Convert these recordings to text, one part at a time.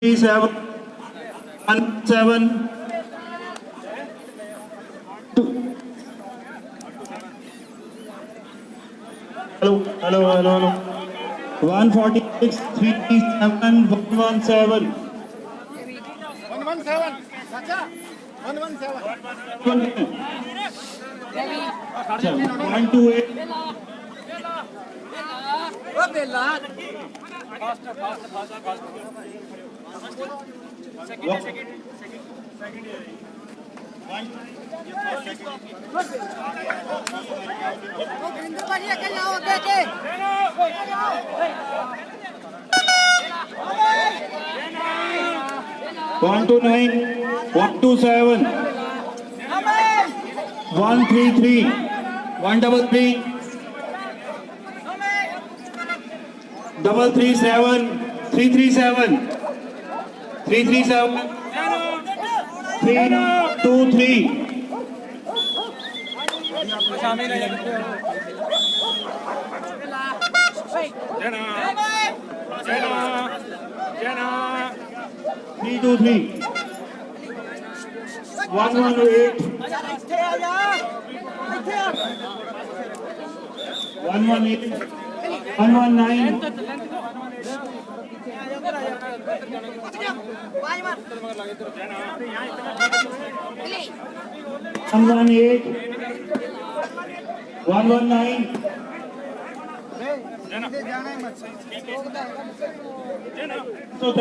7 hello 146 37 117 117 Sacha 117 128 129 127 133 133 337 337 337 323 323 118 118 119 118 119 तो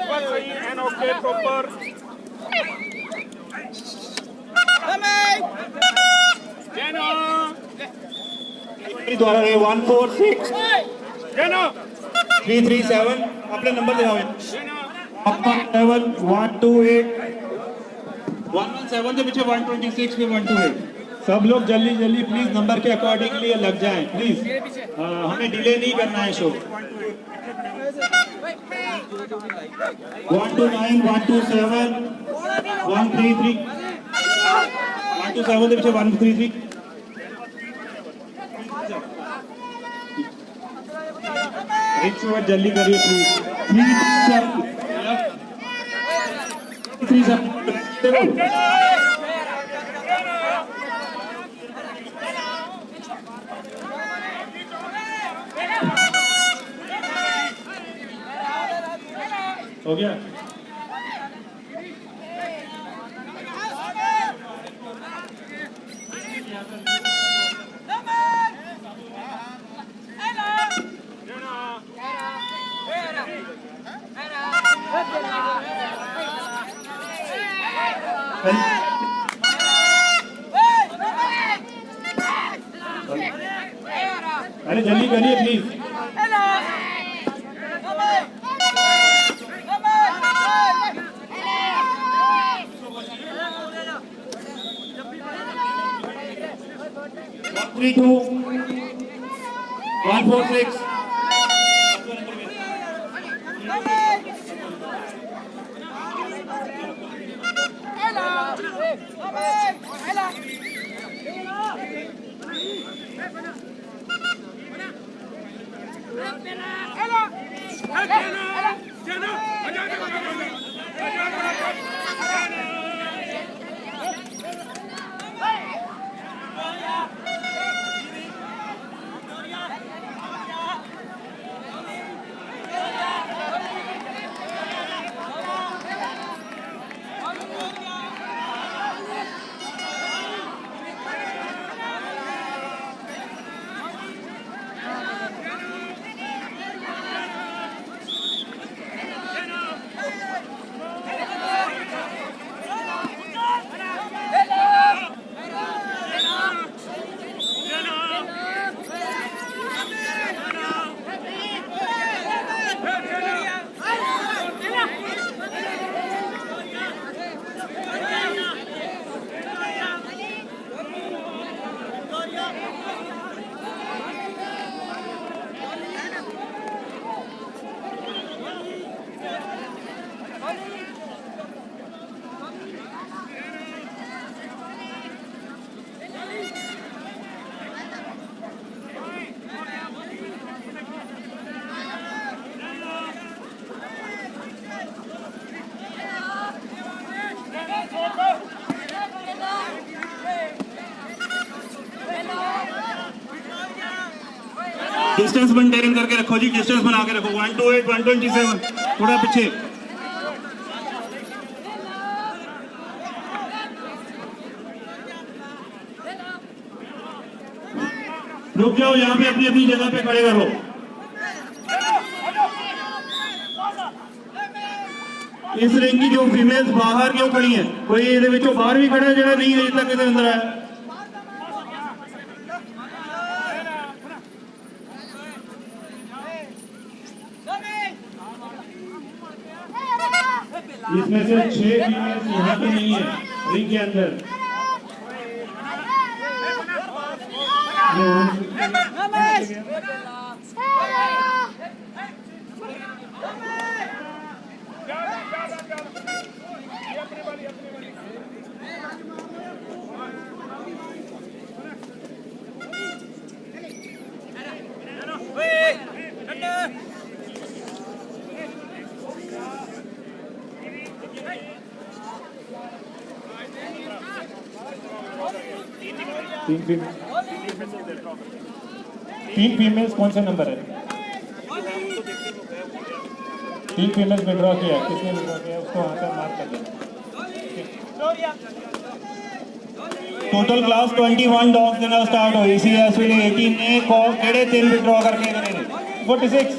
बस सही एंड ओके प्रॉपर द्वारा 146 337 अपने नंबर दिखाओ 117 128 117 के पीछे 126 पे 128 सब लोग जल्दी जल्दी प्लीज नंबर के अकॉर्डिंगली लग जाएं प्लीज हमें डिले नहीं करना है शो 129 127 133 127 के पीछे 133 1 जल्दी करिए प्लीज 337 हो गया अरे जल्दी करिए please Three two 146 distance maintain करके रखो जी, डिस्टेंस बना के रखो। 128 127 थोड़ा पीछे। रुक जाओ, यहाँ पे अपनी अपनी जगह पे खड़े करो। इस रिंग की जो फीमेल्स बाहर क्यों खड़ी हैं? कोई ये विचों बाहर भी खड़ा है जो नहीं अजे तक इधर अंदर आया? इसमें से 6 फीमेल्स यहाँ पे नहीं है रिंग के अंदर। तीन फीमेल्स कौन सा नंबर है? 3 फीमेल्स विड्रॉ किया, किसने विड्रॉ किया उसको वहाँ पर मार्क कर देना। टोटल क्लास 21 डॉग्स देना स्टार्ट हो इसी एसवील 18 ने केड़े 3 विड्रॉ करके करे ने 46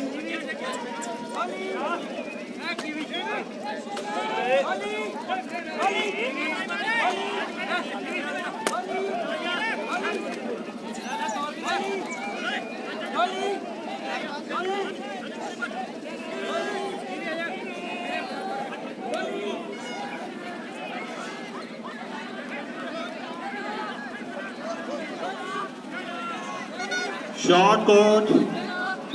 Short coat,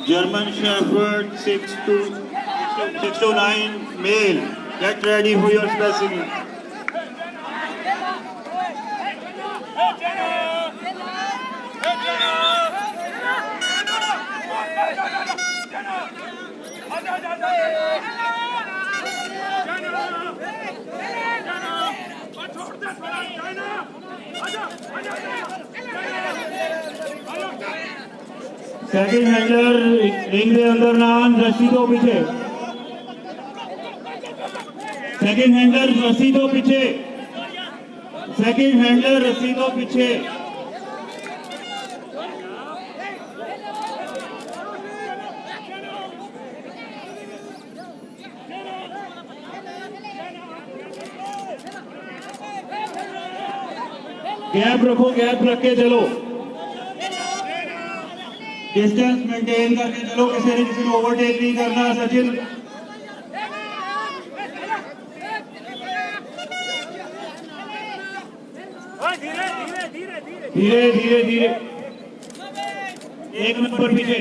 German Shepherd, 6 to 9 male. Get ready for your specimen. Second handler ring के अंदर नाम रस्सी दो पीछे। सेकंड हैंडलर रस्सी दो पीछे। सेकंड हैंडलर रस्सी दो पीछे। गैप रखो, गैप रख के चलो, डिस्टेंस मेंटेन करके चलो, किसी ने किसी को ओवरटेक नहीं करना। सचिन धीरे धीरे धीरे 1 नंबर पीछे।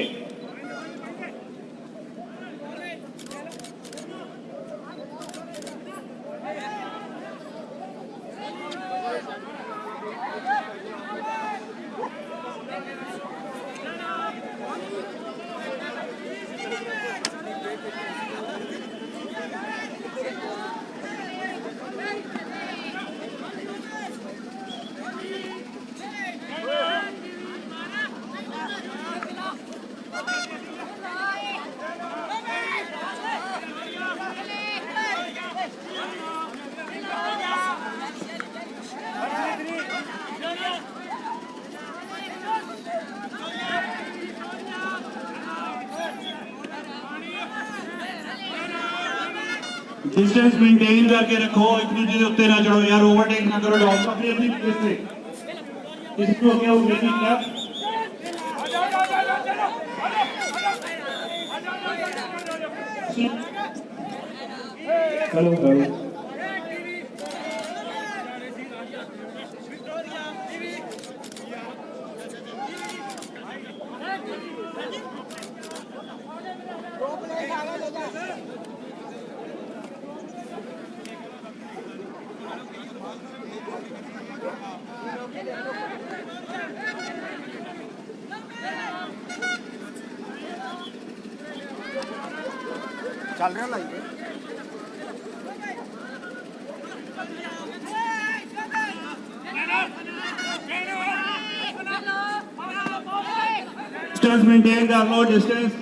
डिस्टेंस मेंटेन करके रखो, एक दूसरे के उत्ते ना चढ़ो यार, ओवरटेक ना करो। डॉग अपनी अपनी प्लेस पे इसको क्या हो गई क्या? हेलो हेलो चल रहा live distance, maintain the allowed distance.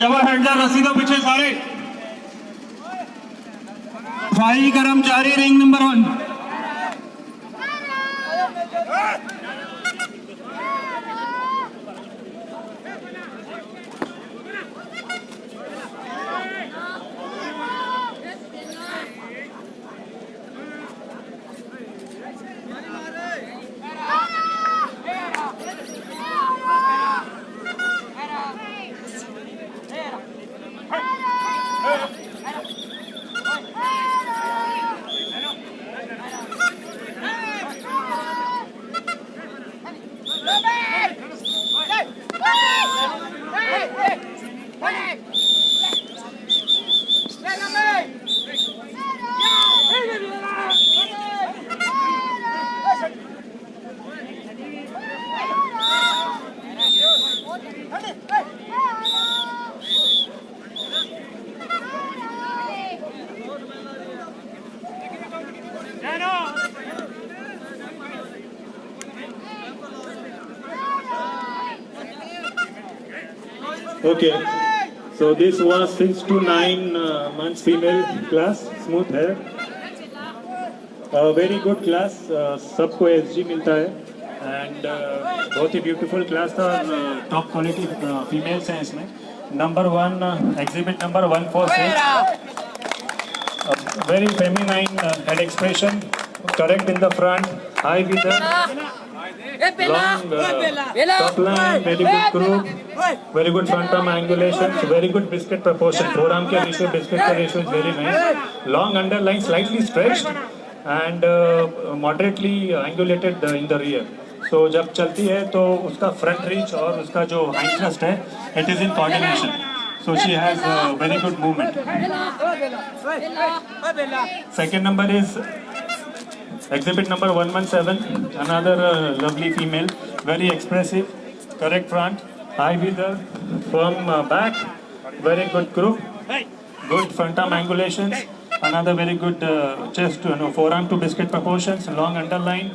Double hander रस्सी दो पीछे सारे। सफाई कर्मचारी ring number 1। Okay, so this was 6 to 9 months female class, smooth hair. Very good class, सबको SG मिलता है and बहुत ही beautiful class था और top quality females हैं इसमें. Number 1 exhibit number 146. Very feminine head expression, correct in the front, high with the long top line, very good group, very good front arm angulation, very good biscuit proportion. Forearm के ratio, biscuit का ratio is very nice. Long underline, slightly stretched and moderately angulated in the rear. So जब चलती है तो उसका front reach और उसका जो high thrust है, it is in coordination. So she has very good movement. Second number is exhibit number 117, another lovely female, very expressive, correct front, high with the firm back, very good group, good front arm angulations, another very good chest, forearm to biscuit proportions, long underline,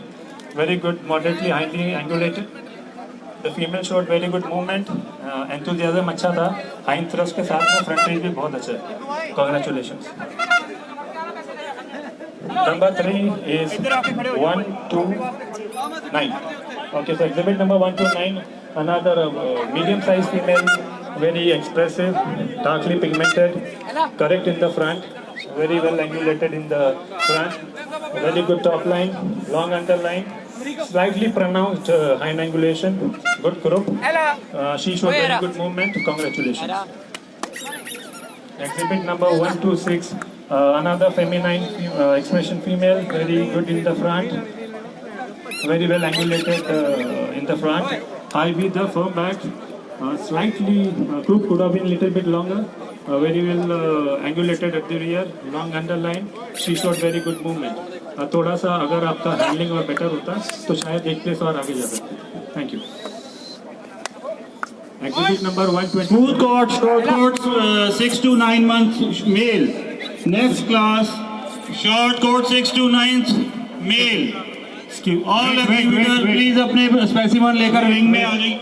very good, moderately highly angulated. The female showed very good movement, enthusiasm अच्छा था, high thrust के साथ में front reach भी बहुत अच्छा है. Congratulations. Number 3 is 129. Okay, so exhibit number 129, another medium-sized female, very expressive, darkly pigmented, correct in the front, very well angulated in the front, very good top line, long underline, slightly pronounced hind angulation, good group. She showed very good movement. Congratulations. Exhibit number 126. Another feminine expression female, very good in the front, very well angulated in the front, high with the firm back, slightly croup could have been a little bit longer, very well angulated at the rear, long underline. She showed very good movement. थोड़ा सा अगर आपका handling और better होता तो शायद एक place और आगे जाता. Thank you. Exhibit number 120. Smooth court, short court, 6 to 9 months male. Next class, short court 6 to 9 male. All exhibitors please अपने specimen लेकर wing में आ जाइए.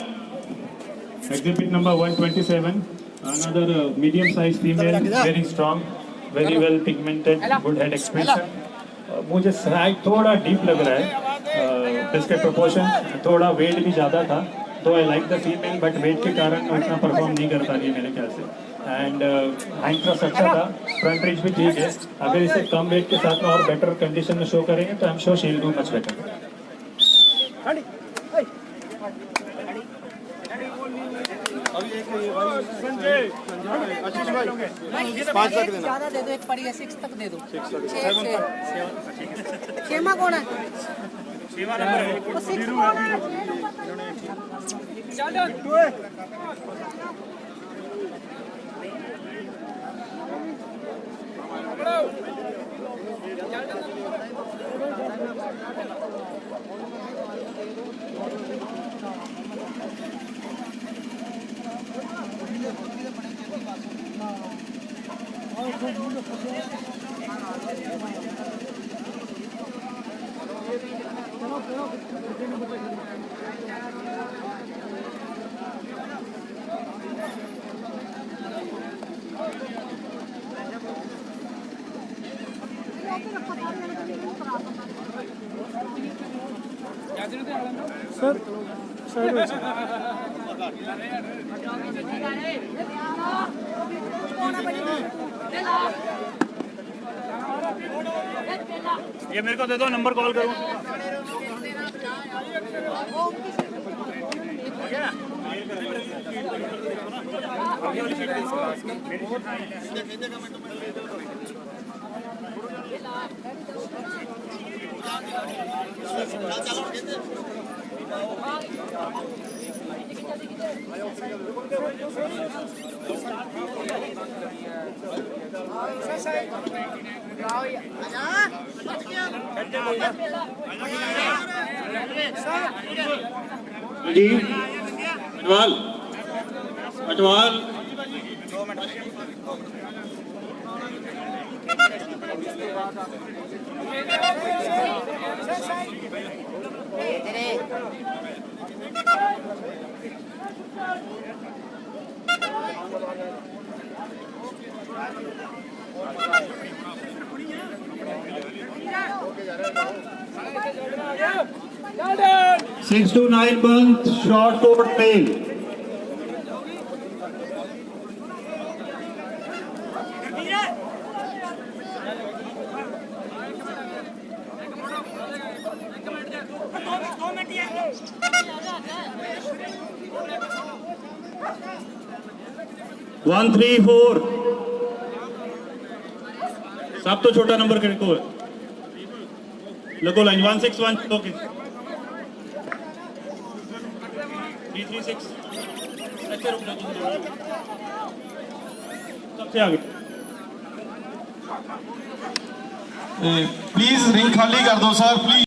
Exhibit number 127. Another medium sized female, very strong, very well pigmented, good head expression. मुझे side थोड़ा deep लग रहा है. इसके प्रोपोर्शन थोड़ा वेट भी ज़्यादा था. तो I like the female but weight के कारण उतना परफॉर्म नहीं कर पा रही है मेरे ख्याल से. एंड हाइट क्रॉस अच्छा था, फ्रंट रीच भी ठीक है. अगर इसे कम वेट के साथ में और बेटर कंडीशन में शो करेंगे तो I am sure she will do much better. Ashish भाई 5 तक देना. ज़्यादा दे दो, एक पड़ी है 6 तक दे दो. 6 कौन है? 6 कौन है? ये मेरे को दे दो, नंबर कॉल करूँ. जी Atwal Atwal Six to 9 months, short coat male. One, 3, 4. सब तो छोटा नंबर के को लगो लाइन 161 ओके 336 अच्छे रुक जाओ सबसे आगे प्लीज रिंग खाली कर दो सर प्लीज.